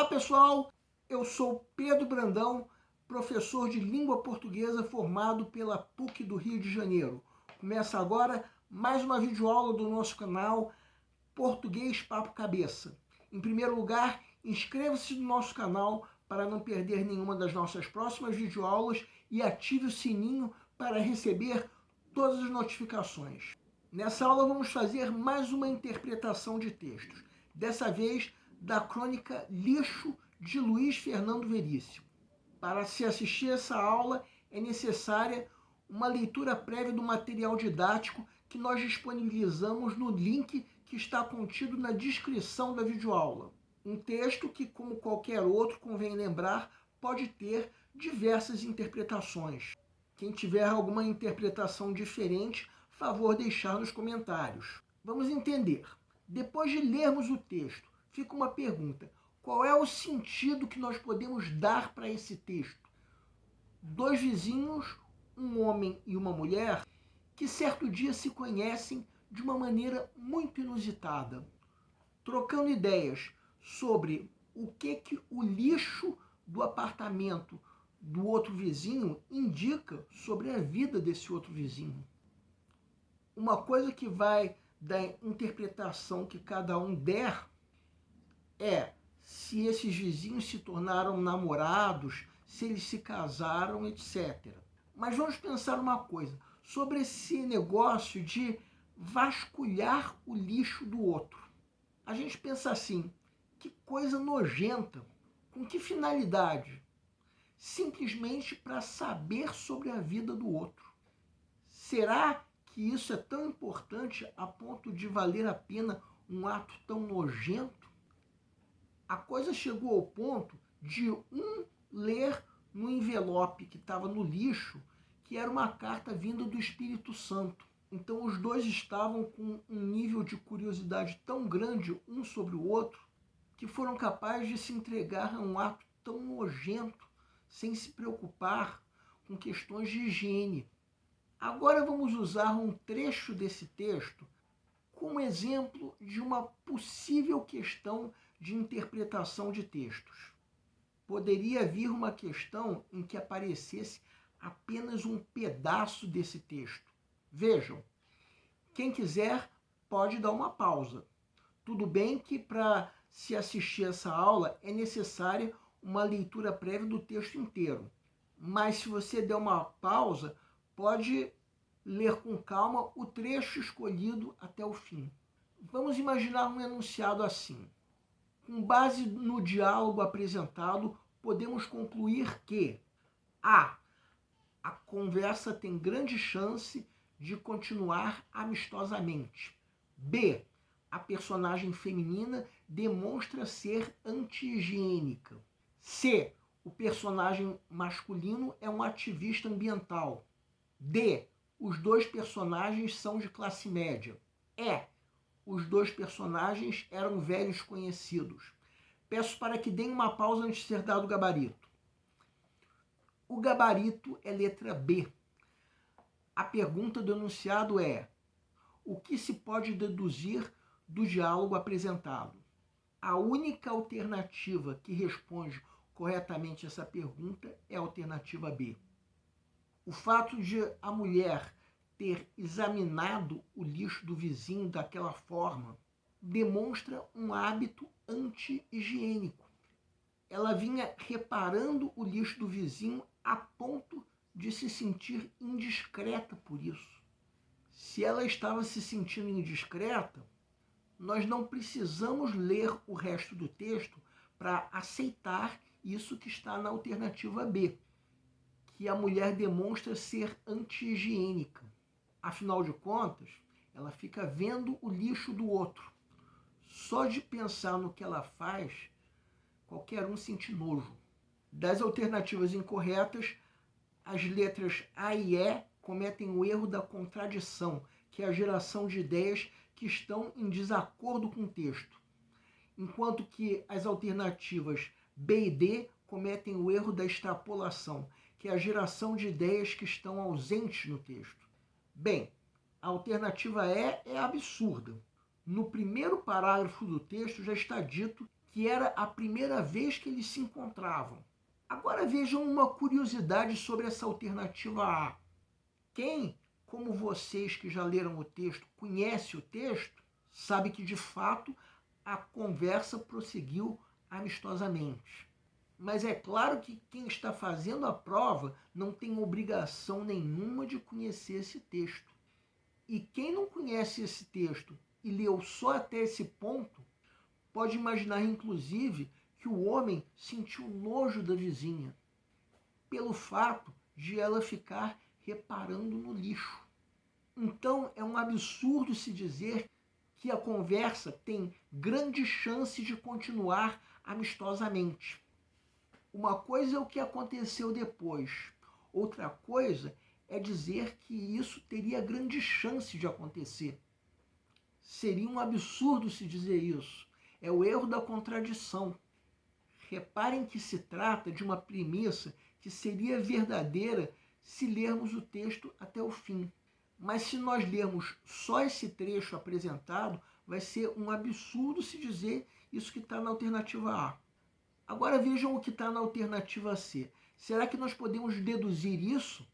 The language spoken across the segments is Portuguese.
pessoal, eu sou Pedro Brandão, professor de língua portuguesa formado pela PUC do Rio de Janeiro. Começa agora mais uma videoaula do nosso canal Português Papo Cabeça. Em primeiro lugar, inscreva-se no nosso canal para não perder nenhuma das nossas próximas videoaulas e ative o sininho para receber todas as notificações. Nessa aula vamos fazer mais uma interpretação de textos, dessa vez da crônica Lixo, de Luiz Fernando Veríssimo. Para se assistir essa aula é necessária uma leitura prévia do material didático que nós disponibilizamos no link que está contido na descrição da videoaula. Um texto que, como qualquer outro, convém lembrar, pode ter diversas interpretações. Quem tiver alguma interpretação diferente, favor deixar nos comentários. Vamos entender. Depois de lermos o texto, fica uma pergunta. Qual é o sentido que nós podemos dar para esse texto? Dois vizinhos, um homem e uma mulher, que certo dia se conhecem de uma maneira muito inusitada, trocando ideias sobre o que o lixo do apartamento do outro vizinho indica sobre a vida desse outro vizinho. Uma coisa que vai da interpretação que cada um der é se esses vizinhos se tornaram namorados, se eles se casaram, etc. Mas vamos pensar uma coisa, sobre esse negócio de vasculhar o lixo do outro. A gente pensa assim, que coisa nojenta, com que finalidade? Simplesmente para saber sobre a vida do outro. Será que isso é tão importante a ponto de valer a pena um ato tão nojento? A coisa chegou ao ponto de um ler no envelope que estava no lixo, que era uma carta vinda do Espírito Santo. Então os dois estavam com um nível de curiosidade tão grande um sobre o outro, que foram capazes de se entregar a um ato tão nojento, sem se preocupar com questões de higiene. Agora vamos usar um trecho desse texto como exemplo de uma possível questão de interpretação de textos. Poderia vir uma questão em que aparecesse apenas um pedaço desse texto. Vejam, quem quiser pode dar uma pausa. Tudo bem que para se assistir essa aula é necessária uma leitura prévia do texto inteiro. Mas se você der uma pausa, pode ler com calma o trecho escolhido até o fim. Vamos imaginar um enunciado assim. Com base no diálogo apresentado, podemos concluir que a conversa tem grande chance de continuar amistosamente. B. A personagem feminina demonstra ser anti-higiênica. C. O personagem masculino é um ativista ambiental. D. Os dois personagens são de classe média. E. Os dois personagens eram velhos conhecidos. Peço para que deem uma pausa antes de ser dado o gabarito. O gabarito é letra B. A pergunta do enunciado é: o que se pode deduzir do diálogo apresentado? A única alternativa que responde corretamente essa pergunta é a alternativa B. O fato de a mulher ter examinado o lixo do vizinho daquela forma demonstra um hábito anti-higiênico. Ela vinha reparando o lixo do vizinho a ponto de se sentir indiscreta por isso. Se ela estava se sentindo indiscreta, nós não precisamos ler o resto do texto para aceitar isso que está na alternativa B, que a mulher demonstra ser anti-higiênica. Afinal de contas, ela fica vendo o lixo do outro. Só de pensar no que ela faz, qualquer um sente nojo. Das alternativas incorretas, as letras A e E cometem o erro da contradição, que é a geração de ideias que estão em desacordo com o texto. Enquanto que as alternativas B e D cometem o erro da extrapolação, que é a geração de ideias que estão ausentes no texto. Bem, a alternativa E é absurda. No primeiro parágrafo do texto já está dito que que era a primeira vez que eles se encontravam. Agora vejam uma curiosidade sobre essa alternativa A. Quem, como vocês que já leram o texto, conhece o texto, sabe que de fato a conversa prosseguiu amistosamente. Mas é claro que quem está fazendo a prova não tem obrigação nenhuma de conhecer esse texto. E quem não conhece esse texto e leu só até esse ponto, pode imaginar, inclusive, que o homem sentiu nojo da vizinha, pelo fato de ela ficar reparando no lixo. Então, é um absurdo se dizer que a conversa tem grande chance de continuar amistosamente. Uma coisa é o que aconteceu depois, outra coisa é dizer que isso teria grande chance de acontecer. Seria um absurdo se dizer isso. É o erro da contradição. Reparem que se trata de uma premissa que seria verdadeira se lermos o texto até o fim. Mas se nós lermos só esse trecho apresentado, vai ser um absurdo se dizer isso que está na alternativa A. Agora vejam o que está na alternativa C. Será que nós podemos deduzir isso?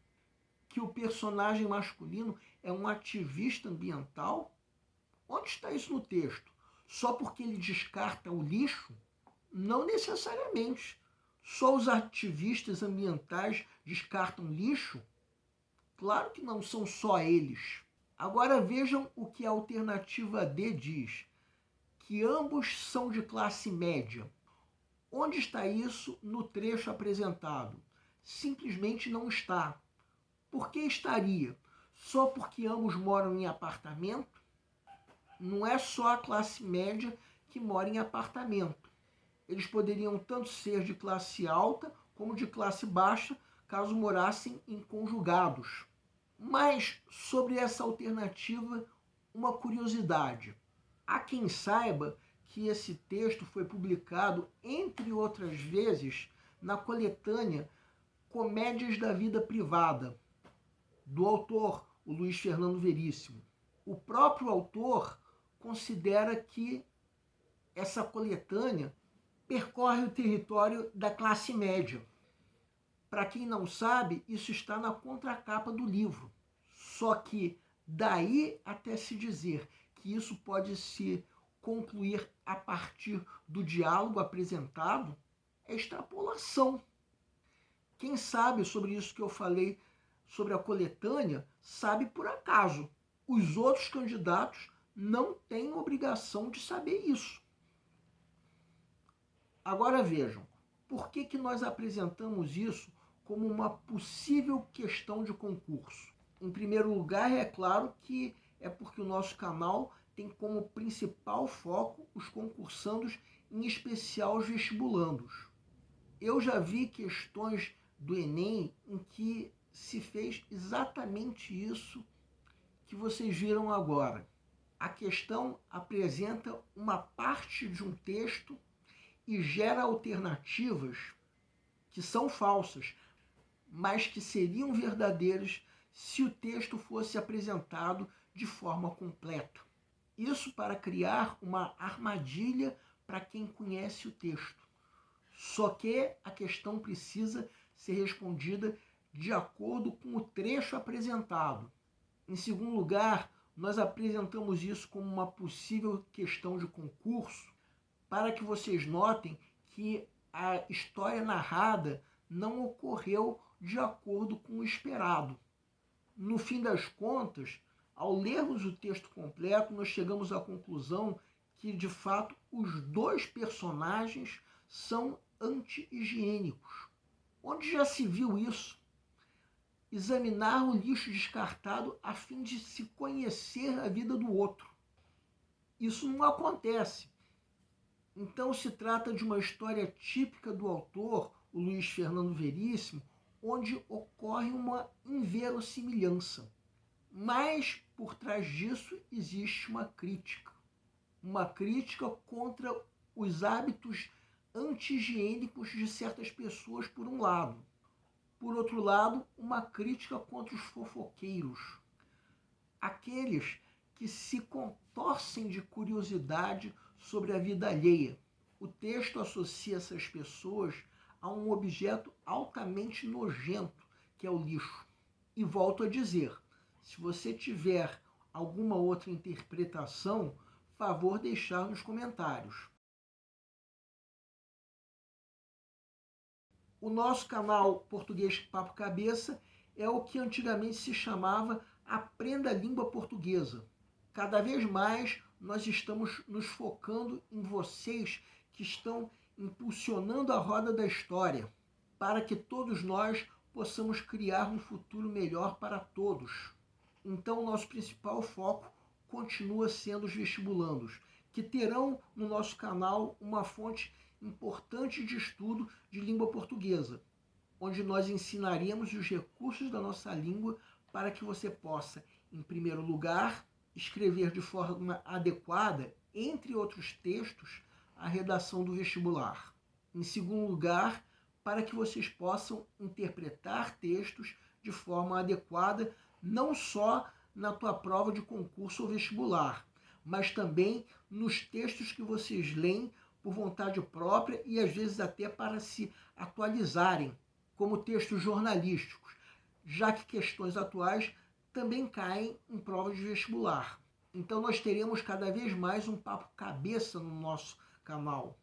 Que o personagem masculino é um ativista ambiental? Onde está isso no texto? Só porque ele descarta o lixo? Não necessariamente. Só os ativistas ambientais descartam lixo? Claro que não são só eles. Agora vejam o que a alternativa D diz, que ambos são de classe média. Onde está isso no trecho apresentado? Simplesmente não está. Por que estaria? Só porque ambos moram em apartamento? Não é só a classe média que mora em apartamento. Eles poderiam tanto ser de classe alta como de classe baixa, caso morassem em conjugados. Mas, sobre essa alternativa, uma curiosidade. Há quem saiba que esse texto foi publicado, entre outras vezes, na coletânea Comédias da Vida Privada, do autor, o Luiz Fernando Veríssimo. O próprio autor considera que essa coletânea percorre o território da classe média. Para quem não sabe, isso está na contracapa do livro. Só que daí até se dizer que isso pode se concluir a partir do diálogo apresentado, é extrapolação. Quem sabe sobre isso que eu falei sobre a coletânea, sabe por acaso. Os outros candidatos não têm obrigação de saber isso. Agora vejam, por que nós apresentamos isso como uma possível questão de concurso? Em primeiro lugar, é claro que é porque o nosso canal tem como principal foco os concursandos, em especial os vestibulandos. Eu já vi questões do Enem em que se fez exatamente isso que vocês viram agora. A questão apresenta uma parte de um texto e gera alternativas que são falsas, mas que seriam verdadeiras se o texto fosse apresentado de forma completa. Isso para criar uma armadilha para quem conhece o texto. Só que a questão precisa ser respondida de acordo com o trecho apresentado. Em segundo lugar, nós apresentamos isso como uma possível questão de concurso para que vocês notem que a história narrada não ocorreu de acordo com o esperado. No fim das contas, ao lermos o texto completo, nós chegamos à conclusão que, de fato, os dois personagens são anti-higiênicos. Onde já se viu isso? Examinar o lixo descartado a fim de se conhecer a vida do outro. Isso não acontece. Então se trata de uma história típica do autor, o Luiz Fernando Veríssimo, onde ocorre uma inverossimilhança. Mas por trás disso existe uma crítica. Uma crítica contra os hábitos anti-higiênicos de certas pessoas, por um lado. Por outro lado, uma crítica contra os fofoqueiros. Aqueles que se contorcem de curiosidade sobre a vida alheia. O texto associa essas pessoas a um objeto altamente nojento, que é o lixo. E volto a dizer, se você tiver alguma outra interpretação, favor deixar nos comentários. O nosso canal Português Papo Cabeça é o que antigamente se chamava Aprenda a Língua Portuguesa. Cada vez mais nós estamos nos focando em vocês que estão impulsionando a roda da história, para que todos nós possamos criar um futuro melhor para todos. Então, o nosso principal foco continua sendo os vestibulandos, que terão no nosso canal uma fonte importante de estudo de língua portuguesa, onde nós ensinaremos os recursos da nossa língua para que você possa, em primeiro lugar, escrever de forma adequada, entre outros textos, a redação do vestibular. Em segundo lugar, para que vocês possam interpretar textos de forma adequada, não só na tua prova de concurso ou vestibular, mas também nos textos que vocês leem por vontade própria e às vezes até para se atualizarem, como textos jornalísticos, já que questões atuais também caem em provas de vestibular. Então nós teremos cada vez mais um papo cabeça no nosso canal.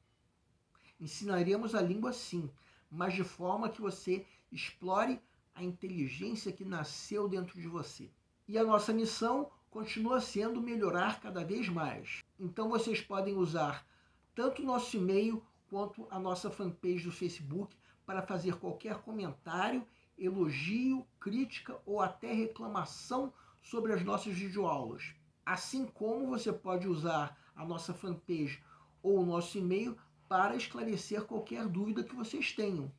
Ensinaremos a língua sim, mas de forma que você explore a inteligência que nasceu dentro de você. E a nossa missão continua sendo melhorar cada vez mais. Então vocês podem usar tanto o nosso e-mail quanto a nossa fanpage do Facebook para fazer qualquer comentário, elogio, crítica ou até reclamação sobre as nossas videoaulas. Assim como você pode usar a nossa fanpage ou o nosso e-mail para esclarecer qualquer dúvida que vocês tenham.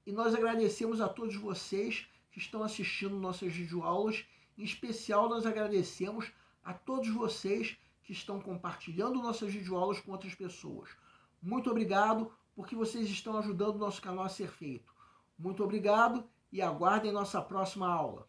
E nós agradecemos a todos vocês que estão assistindo nossas videoaulas. Em especial, nós agradecemos a todos vocês que estão compartilhando nossas videoaulas com outras pessoas. Muito obrigado, porque vocês estão ajudando o nosso canal a ser feito. Muito obrigado e aguardem nossa próxima aula.